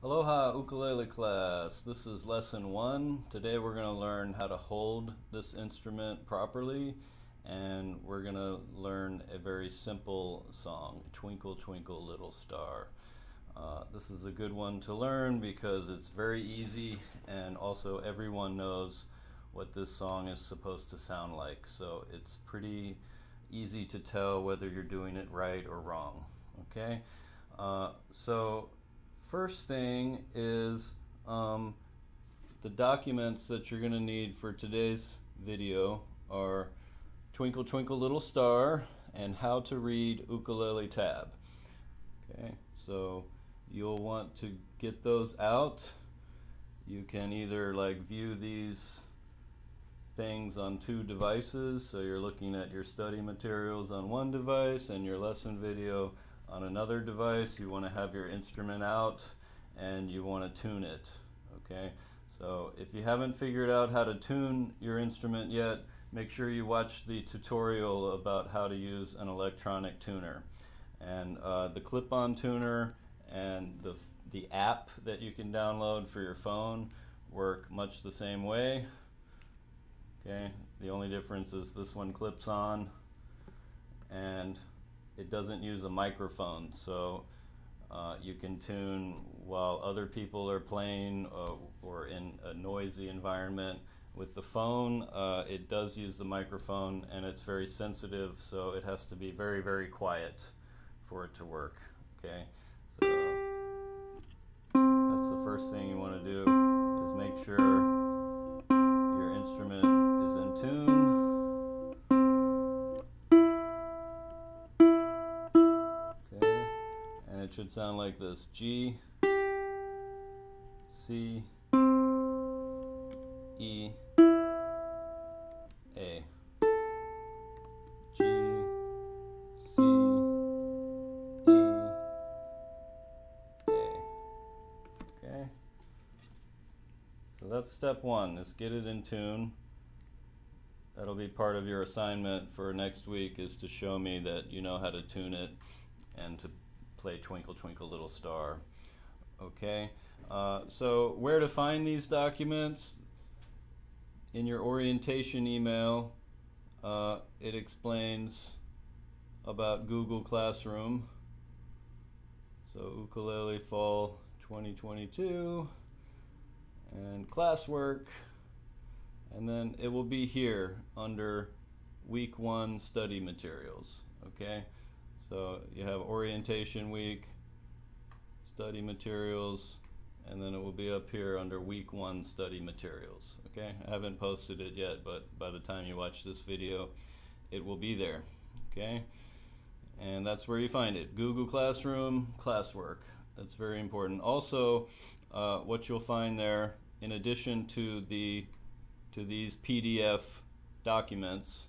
Aloha ukulele class. This is lesson 1. Today we're going to learn how to hold this instrument properly, and we're going to learn a very simple song, Twinkle Twinkle Little Star. This is a good one to learn because it's very easy, and also everyone knows what this song is supposed to sound like, so it's pretty easy to tell whether you're doing it right or wrong. Okay, so first thing is the documents that you're going to need for today's video are Twinkle Twinkle Little Star and How to Read Ukulele Tab. Okay, so you'll want to get those out. You can either view these things on 2 devices, so you're looking at your study materials on one device and your lesson video on another device. You want to have your instrument out and you want to tune it. Okay, so if you haven't figured out how to tune your instrument yet, make sure you watch the tutorial about how to use an electronic tuner. And the clip-on tuner and the app that you can download for your phone work much the same way. Okay, the only difference is this one clips on and it doesn't use a microphone, so you can tune while other people are playing or in a noisy environment. With the phone, it does use the microphone and it's very sensitive, so it has to be very, very quiet for it to work. Okay, so that's the first thing you want to do, is make sure your instrument is in tune. It should sound like this: G, C, E, A. G, C, E, A. Okay? So that's step 1, is get it in tune. That'll be part of your assignment for next week, is to show me that you know how to tune it and to play Twinkle Twinkle Little Star. Okay, so where to find these documents? In your orientation email, it explains about Google Classroom. So Ukulele Fall 2022 and classwork, and then it will be here under week 1 study materials. Okay, so you have orientation week, study materials, and then it will be up here under week 1 study materials. Okay, I haven't posted it yet, but by the time you watch this video, it will be there. Okay, and that's where you find it: Google Classroom, classwork. That's very important. Also, what you'll find there, in addition to these PDF documents,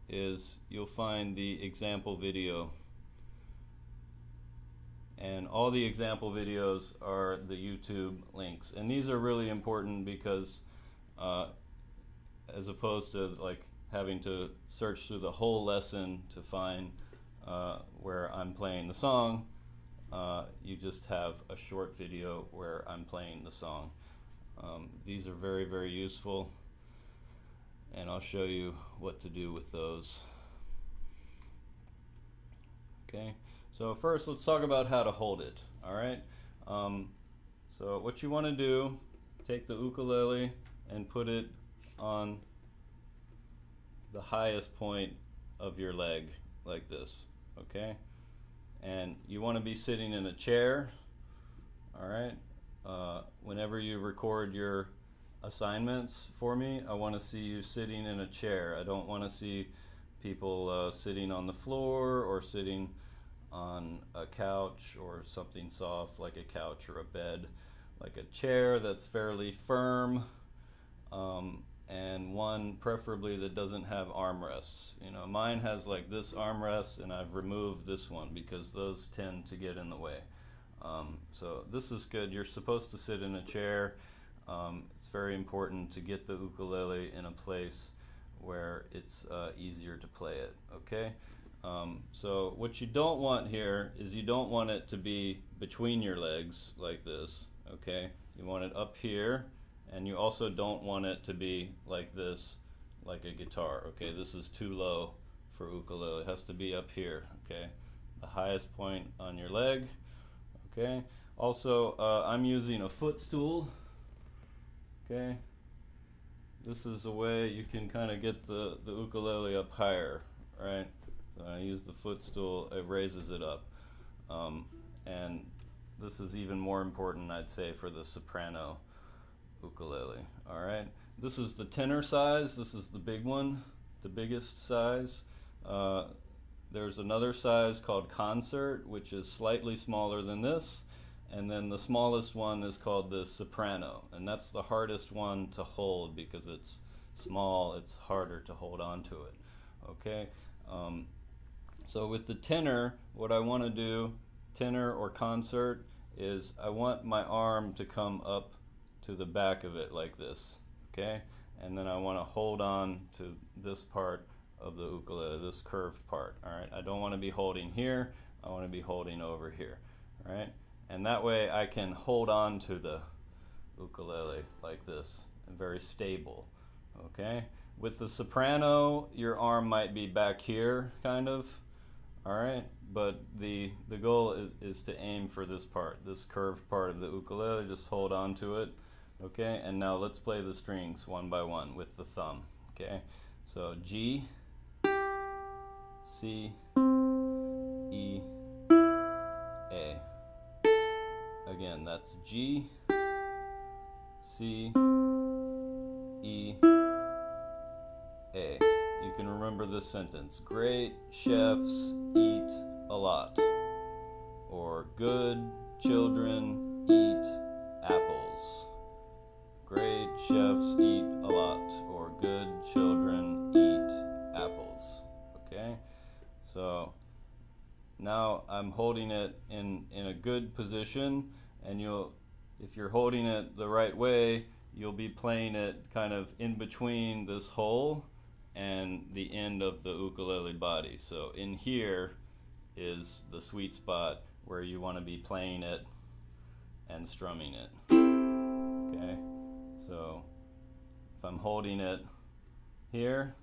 is you'll find the example video, and all the example videos are the YouTube links, and these are really important because as opposed to having to search through the whole lesson to find where I'm playing the song, you just have a short video where I'm playing the song. These are very, very useful, and I'll show you what to do with those. Okay, so first let's talk about how to hold it. Alright, so what you want to do, take the ukulele and put it on the highest point of your leg, like this. Okay, and you want to be sitting in a chair. Alright, whenever you record your assignments for me, I want to see you sitting in a chair. I don't want to see people sitting on the floor or sitting on a couch or something soft like a couch or a bed. Like a chair that's fairly firm, and one preferably that doesn't have armrests. You know, mine has this armrest, and I've removed this one because those tend to get in the way. So this is good. You're supposed to sit in a chair. It's very important to get the ukulele in a place where it's easier to play it. Okay, So what you don't want here is you don't want it to be between your legs like this, okay? You want it up here, and you also don't want it to be like this, like a guitar, okay? This is too low for ukulele. It has to be up here, okay? The highest point on your leg, okay? Also, I'm using a footstool, okay? This is a way you can kind of get the ukulele up higher, right? So I use the footstool, it raises it up. And this is even more important, I'd say, for the soprano ukulele, all right? This is the tenor size, this is the big one, the biggest size. There's another size called concert, which is slightly smaller than this, and then the smallest one is called the soprano, and that's the hardest one to hold because it's small, it's harder to hold on to it, okay? So with the tenor, what I want to do, tenor or concert, is I want my arm to come up to the back of it like this, okay? And then I want to hold on to this part of the ukulele, this curved part, all right? I don't want to be holding here, I want to be holding over here, all right? And that way I can hold on to the ukulele like this, and very stable, okay? With the soprano, your arm might be back here, kind of, all right? But the goal is to aim for this part, this curved part of the ukulele, just hold on to it, okay? And now let's play the strings one by one with the thumb, okay? So G, C, E, A. Again, that's G, C, E, A. You can remember this sentence. Great chefs eat a lot. Or good children eat apples. Great chefs eat a lot. Or good children eat apples. Okay? So now I'm holding it in a good position, and if you're holding it the right way, you'll be playing it kind of in between this hole and the end of the ukulele body. So in here is the sweet spot where you want to be playing it and strumming it. Okay, so if I'm holding it here,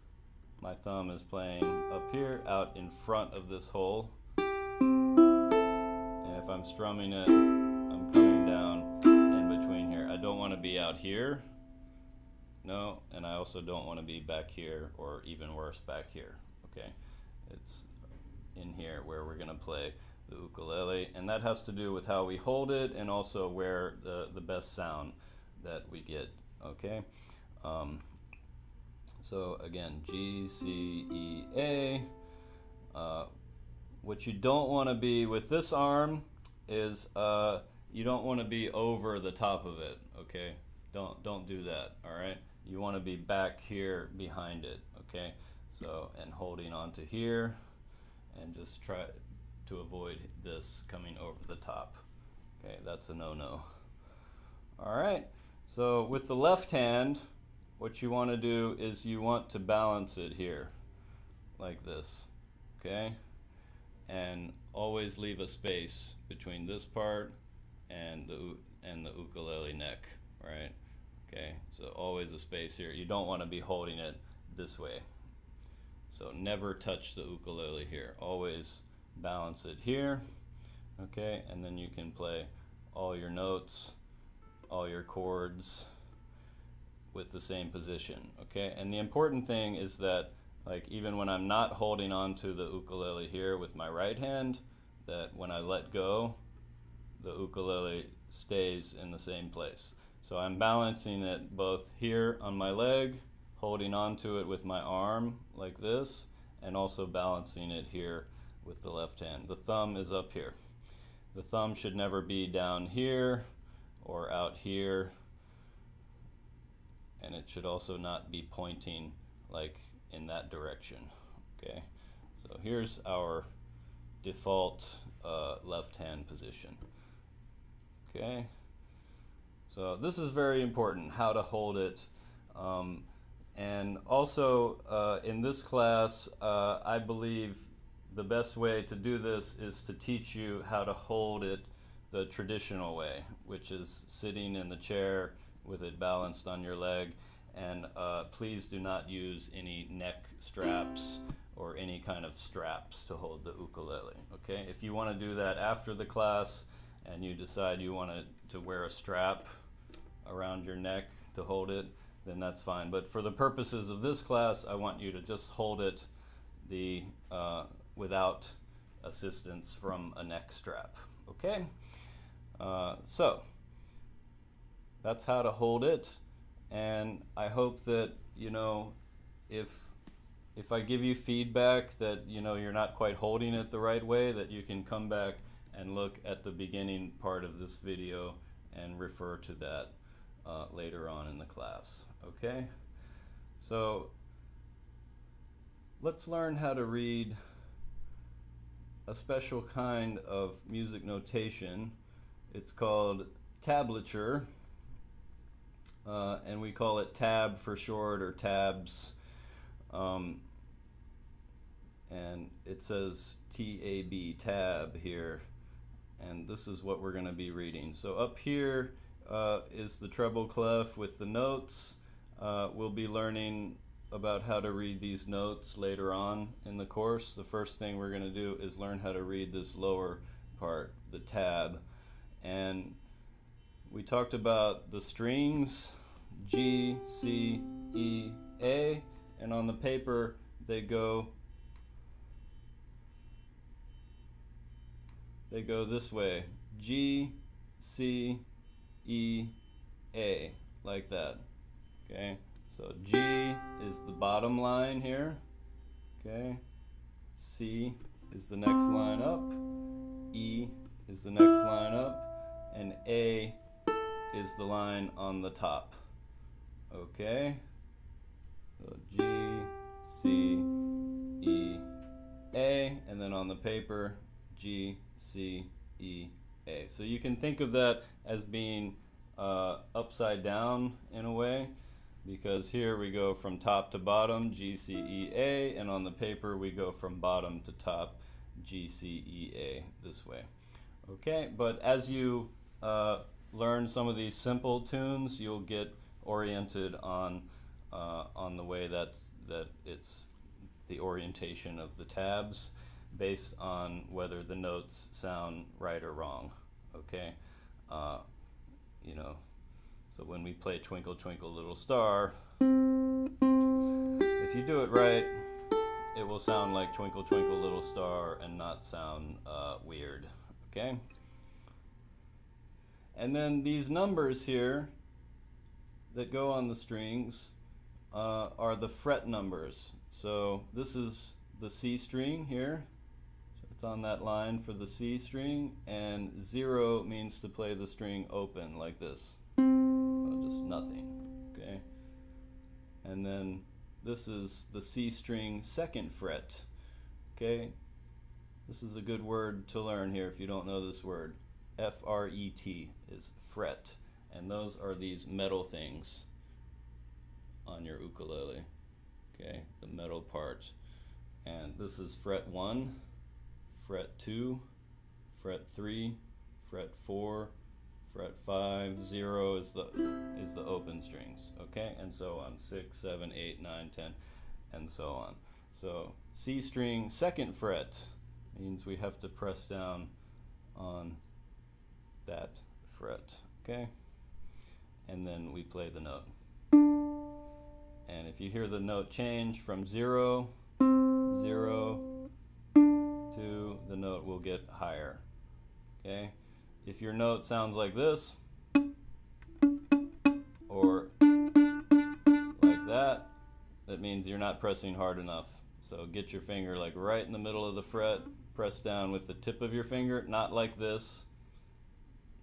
my thumb is playing up here, out in front of this hole. And if I'm strumming it, I'm coming down in between here. I don't want to be out here. No, and I also don't want to be back here, or even worse, back here, okay? It's in here where we're going to play the ukulele, and that has to do with how we hold it and also where the best sound that we get, okay? So again, G, C, E, A. What you don't want to be with this arm is you don't want to be over the top of it, okay? Don't do that, all right? You want to be back here behind it, okay? So, and holding on to here, and just try to avoid this coming over the top. Okay, that's a no-no. All right, so with the left hand, what you want to do is you want to balance it here, like this, okay? And always leave a space between this part and the ukulele neck, right? Okay, so always a space here. You don't want to be holding it this way. So never touch the ukulele here. Always balance it here, okay? And then you can play all your notes, all your chords with the same position, okay? And the important thing is that, like, even when I'm not holding on to the ukulele here with my right hand, that when I let go, the ukulele stays in the same place. So I'm balancing it both here on my leg, holding on to it with my arm like this, and also balancing it here with the left hand. The thumb is up here. The thumb should never be down here or out here, and it should also not be pointing like in that direction, okay? So here's our default left hand position, okay? So this is very important, how to hold it. And also in this class, I believe the best way to do this is to teach you how to hold it the traditional way, which is sitting in the chair with it balanced on your leg. And please do not use any neck straps or any kind of straps to hold the ukulele, okay? If you want to do that after the class and you decide you want to wear a strap around your neck to hold it, then that's fine. But for the purposes of this class, I want you to just hold it without assistance from a neck strap, okay? So that's how to hold it, and I hope that, you know, if I give you feedback that, you know, you're not quite holding it the right way, that you can come back and look at the beginning part of this video and refer to that later on in the class, okay? So let's learn how to read a special kind of music notation. It's called tablature, and we call it tab for short, or tabs, and it says T-A-B, tab here, and this is what we're going to be reading. So up here is the treble clef with the notes. We'll be learning about how to read these notes later on in the course. The first thing we're going to do is learn how to read this lower part, the tab. And we talked about the strings, G, C, E, A, and on the paper they go this way, G, C, E, A, like that, okay? So G is the bottom line here, okay? C is the next line up, E is the next line up, and A is the line on the top, okay? So G, C, E, A, and then on the paper, G, C, E, A. So you can think of that as being upside down in a way, because here we go from top to bottom, G, C, E, A, and on the paper we go from bottom to top, G, C, E, A, this way. Okay, but as you learn some of these simple tunes, you'll get oriented on the way that it's the orientation of the tabs based on whether the notes sound right or wrong, okay? You know, so when we play Twinkle, Twinkle, Little Star, if you do it right, it will sound like Twinkle, Twinkle, Little Star and not sound weird, okay? And then these numbers here that go on the strings are the fret numbers. So this is the C string here. So it's on that line for the C string, and 0 means to play the string open like this. So just nothing, okay? And then this is the C string second fret, okay? This is a good word to learn here if you don't know this word. F-R-E-T is fret, and those are these metal things on your ukulele, okay, the metal part. And this is fret 1, fret 2, fret 3, fret 4, fret 5, 0 is the open strings, okay, and so on, 6, 7, 8, 9, 10, and so on. So C string second fret means we have to press down on that fret, okay, and then we play the note. And if you hear the note change from 0, 0 to, the note will get higher, okay? If your note sounds like this or like that, that means you're not pressing hard enough. So get your finger like right in the middle of the fret, press down with the tip of your finger, not like this.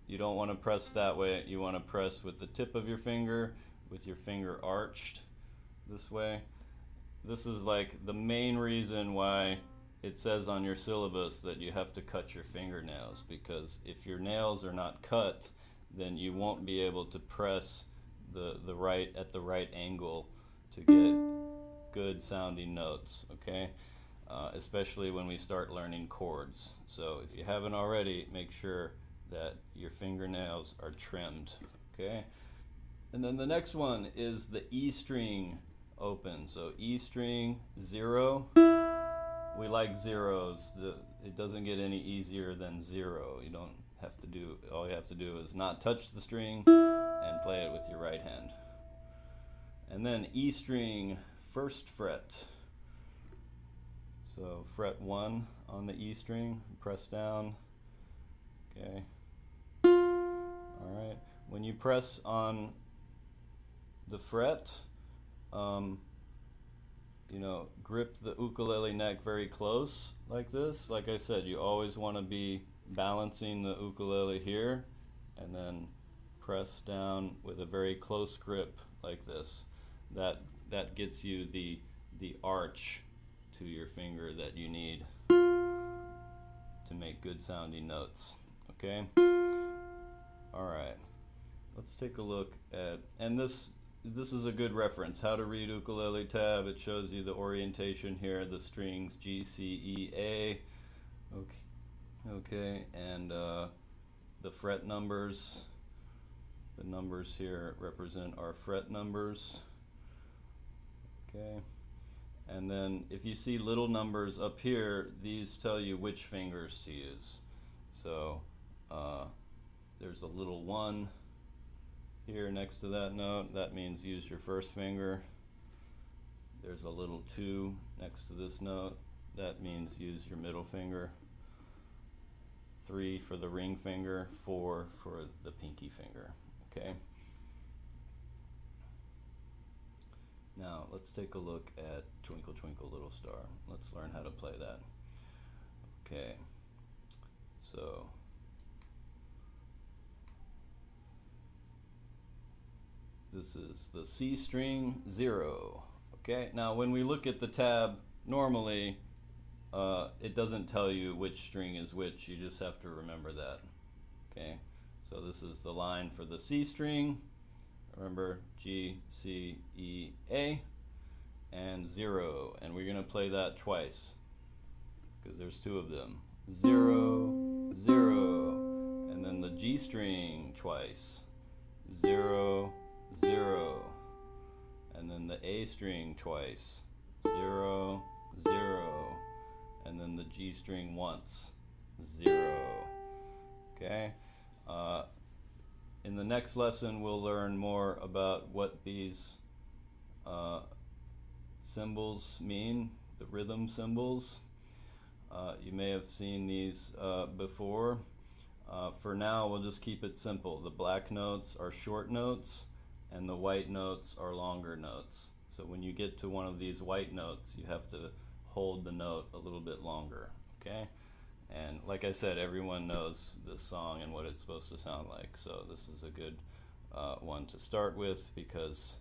You don't want to press that way. You want to press with the tip of your finger, with your finger arched this way. This is like the main reason why it says on your syllabus that you have to cut your fingernails, because if your nails are not cut, then you won't be able to press the right angle to get good sounding notes, okay? especially when we start learning chords. So if you haven't already, make sure that your fingernails are trimmed, okay? And then the next one is the E string open. So E string 0. We like zeros. It doesn't get any easier than 0. You don't have to do, all you have to do is not touch the string and play it with your right hand. And then E string 1st fret. So fret 1 on the E string, press down, okay. All right, when you press on the fret, you know, grip the ukulele neck very close like this. Like I said, you always want to be balancing the ukulele here and then press down with a very close grip like this. That gets you the arch to your finger that you need to make good sounding notes, okay? All right, let's take a look at, and this is a good reference, How to Read Ukulele Tab. It shows you the orientation here, the strings G, C, E, A, okay, and the fret numbers. The numbers here represent our fret numbers, okay. And then if you see little numbers up here, these tell you which fingers to use. So there's a little 1 here next to that note. That means use your first finger. There's a little 2 next to this note. That means use your middle finger. 3 for the ring finger, 4 for the pinky finger, okay? Now let's take a look at Twinkle Twinkle Little Star. Let's learn how to play that. Okay, so this is the C string 0. Okay, now when we look at the tab, normally it doesn't tell you which string is which. You just have to remember that. Okay, so this is the line for the C string. Remember, G, C, E, A, and 0. And we're going to play that twice because there's 2 of them. 0, 0. And then the G string twice. 0, 0. And then the A string twice. 0, 0. And then the G string once. 0. Okay? In the next lesson, we'll learn more about what these symbols mean, the rhythm symbols. You may have seen these before. For now, we'll just keep it simple. The black notes are short notes, and the white notes are longer notes. So when you get to one of these white notes, you have to hold the note a little bit longer, okay? And like I said, everyone knows this song and what it's supposed to sound like. So this is a good one to start with, because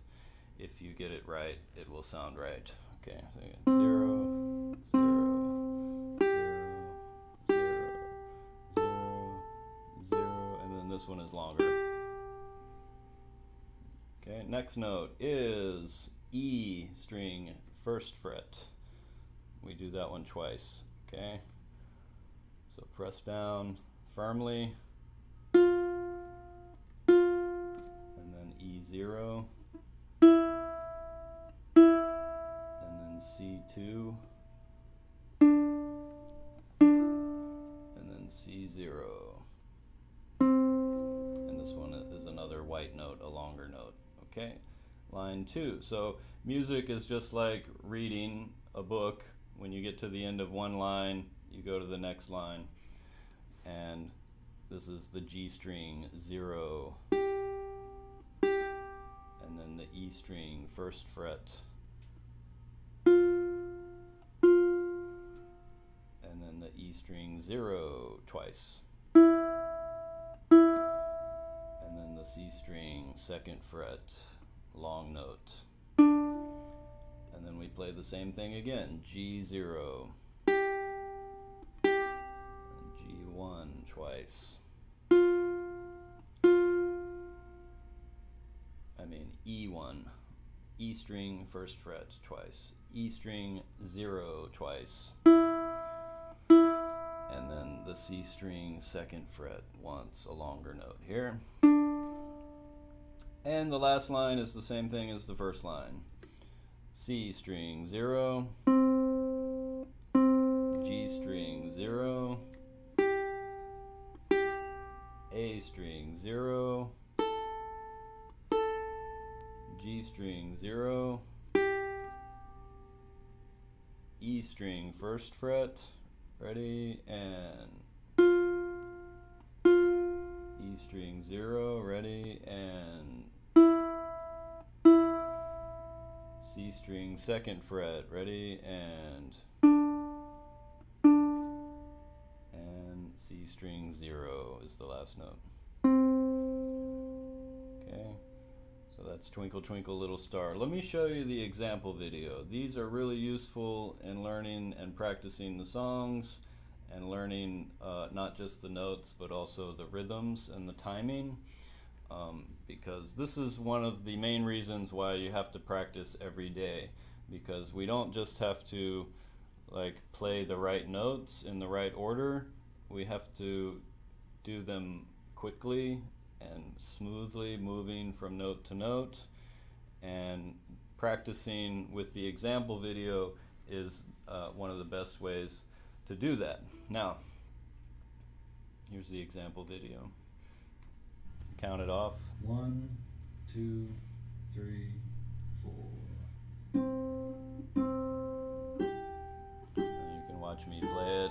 if you get it right, it will sound right. Okay, so you got 0, 0, 0, 0, 0, 0, and then this one is longer. Okay, next note is E string 1st fret. We do that one twice, okay? So press down firmly, and then E0, and then C2, and then C0. And this one is another white note, a longer note, okay? Line 2. So music is just like reading a book. When you get to the end of one line, you go to the next line, and this is the G string 0, and then the E string 1st fret, and then the E string 0 twice, and then the C string 2nd fret, long note, and then we play the same thing again, G0, G1 twice, E1, E string first fret twice, E string 0 twice, and then the C string second fret once, a longer note here. And the last line is the same thing as the first line. C string 0, G string 0, A string 0, G string 0, E string first fret, ready, and E string 0, ready, and C string second fret, ready, and C string 0 is the last note. Okay, so that's Twinkle Twinkle Little Star. Let me show you the example video. These are really useful in learning and practicing the songs and learning not just the notes but also the rhythms and the timing, because this is one of the main reasons why you have to practice every day, because we don't just have to like play the right notes in the right order, we have to do them quickly and smoothly, moving from note to note, and practicing with the example video is one of the best ways to do that. Now, here's the example video. Count it off. 1, 2, 3, 4. And you can watch me play it.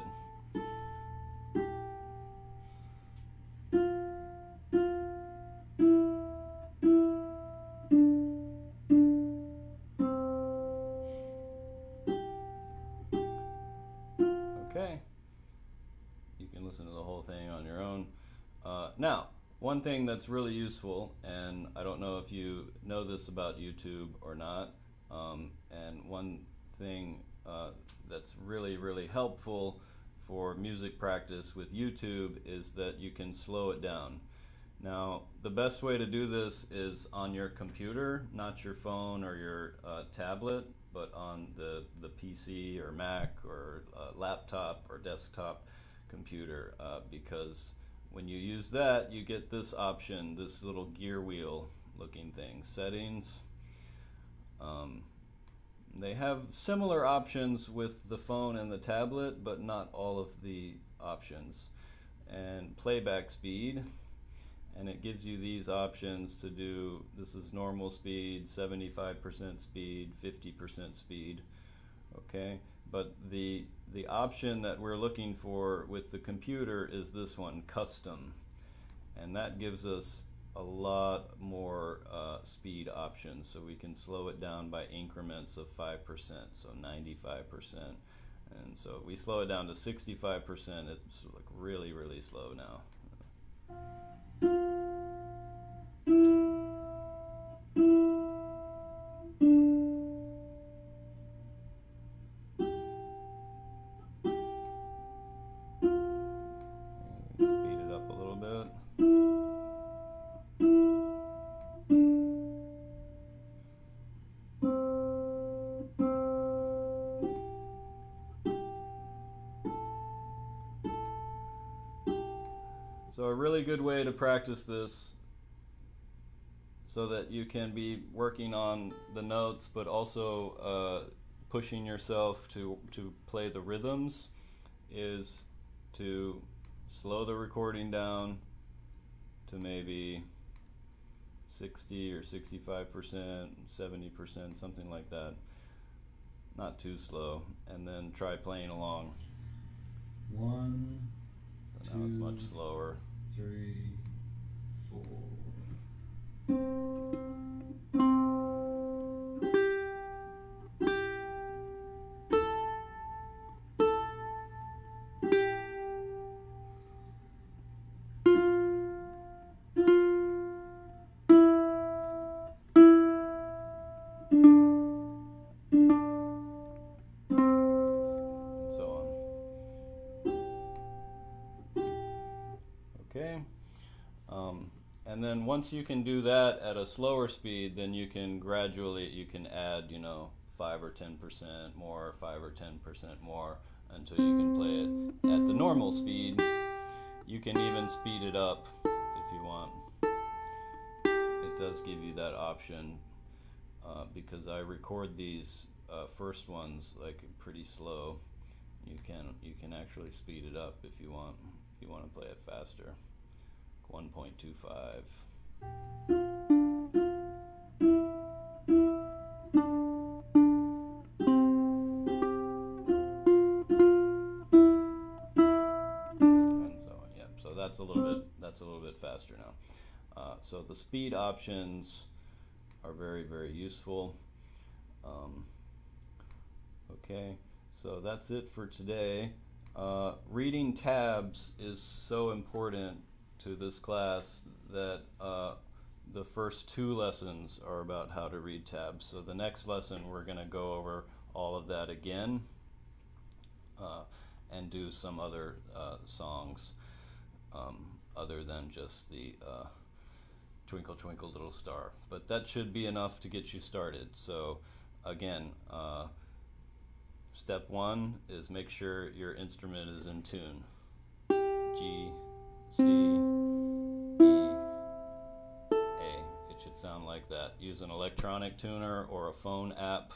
Okay, you can listen to the whole thing on your own. Now, one thing that's really useful, and I don't know if you know this about YouTube or not, and one thing that's really helpful for music practice with YouTube is that you can slow it down. Now, the best way to do this is on your computer, not your phone or your tablet, but on the PC or Mac or laptop or desktop computer, because when you use that, you get this option, this little gear wheel looking thing, settings. They have similar options with the phone and the tablet, but not all of the options. And playback speed, and it gives you these options to do, this is normal speed, 75% speed, 50% speed, okay? But the option that we're looking for with the computer is this one, custom, and that gives us a lot more speed options, so we can slow it down by increments of 5%, so 95%. And so we slow it down to 65%, it's like really slow now. Speed it up a little bit. So a really good way to practice this so that you can be working on the notes but also pushing yourself to play the rhythms is to slow the recording down to maybe 60 or 65%, 70%, something like that. Not too slow, and then try playing along. 1, so now 2, it's much slower. 3, 4. Okay, And then once you can do that at a slower speed, then you can gradually, add, 5 or 10% more, 5 or 10% more, until you can play it at the normal speed. You can even speed it up if you want. It does give you that option because I record these first ones like pretty slow. You can actually speed it up if you want. If you want to play it faster. 1.25. So that's a little bit faster now. So the speed options are very, very useful. Okay, so that's it for today. Reading tabs is so important to this class that the first 2 lessons are about how to read tabs. So the next lesson we're going to go over all of that again and do some other songs other than just the Twinkle Twinkle Little Star. But that should be enough to get you started. So again, step 1 is make sure your instrument is in tune. G, C, E, A. It should sound like that. Use an electronic tuner or a phone app,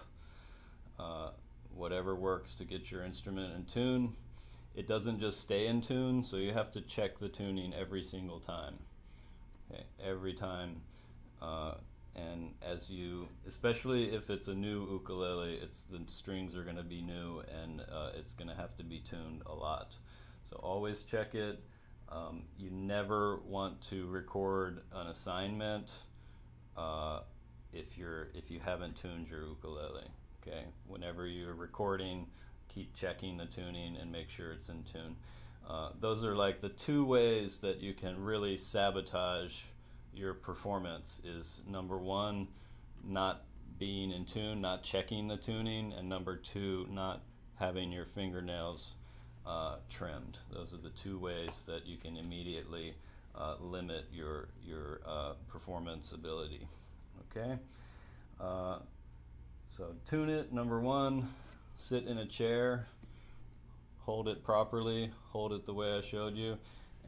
whatever works to get your instrument in tune. It doesn't just stay in tune, so you have to check the tuning every single time. Okay, every time. And as you, especially if it's a new ukulele, the strings are going to be new, and it's going to have to be tuned a lot. So always check it. You never want to record an assignment if you haven't tuned your ukulele. Okay, whenever you're recording, keep checking the tuning and make sure it's in tune. Those are like the 2 ways that you can really sabotage your performance. Is number 1, not being in tune, not checking the tuning, and number 2, not having your fingernails trimmed. Those are the 2 ways that you can immediately limit your performance ability. Okay, so tune it. Number 1, sit in a chair, hold it properly, hold it the way I showed you,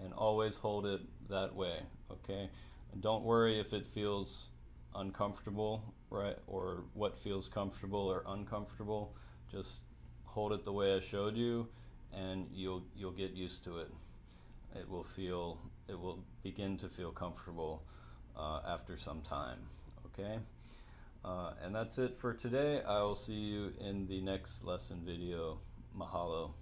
and always hold it that way. Okay, and don't worry if it feels uncomfortable, right, or what feels comfortable or uncomfortable. Just hold it the way I showed you, and you'll get used to it. It will begin to feel comfortable after some time. Okay, and that's it for today. I will see you in the next lesson video. Mahalo.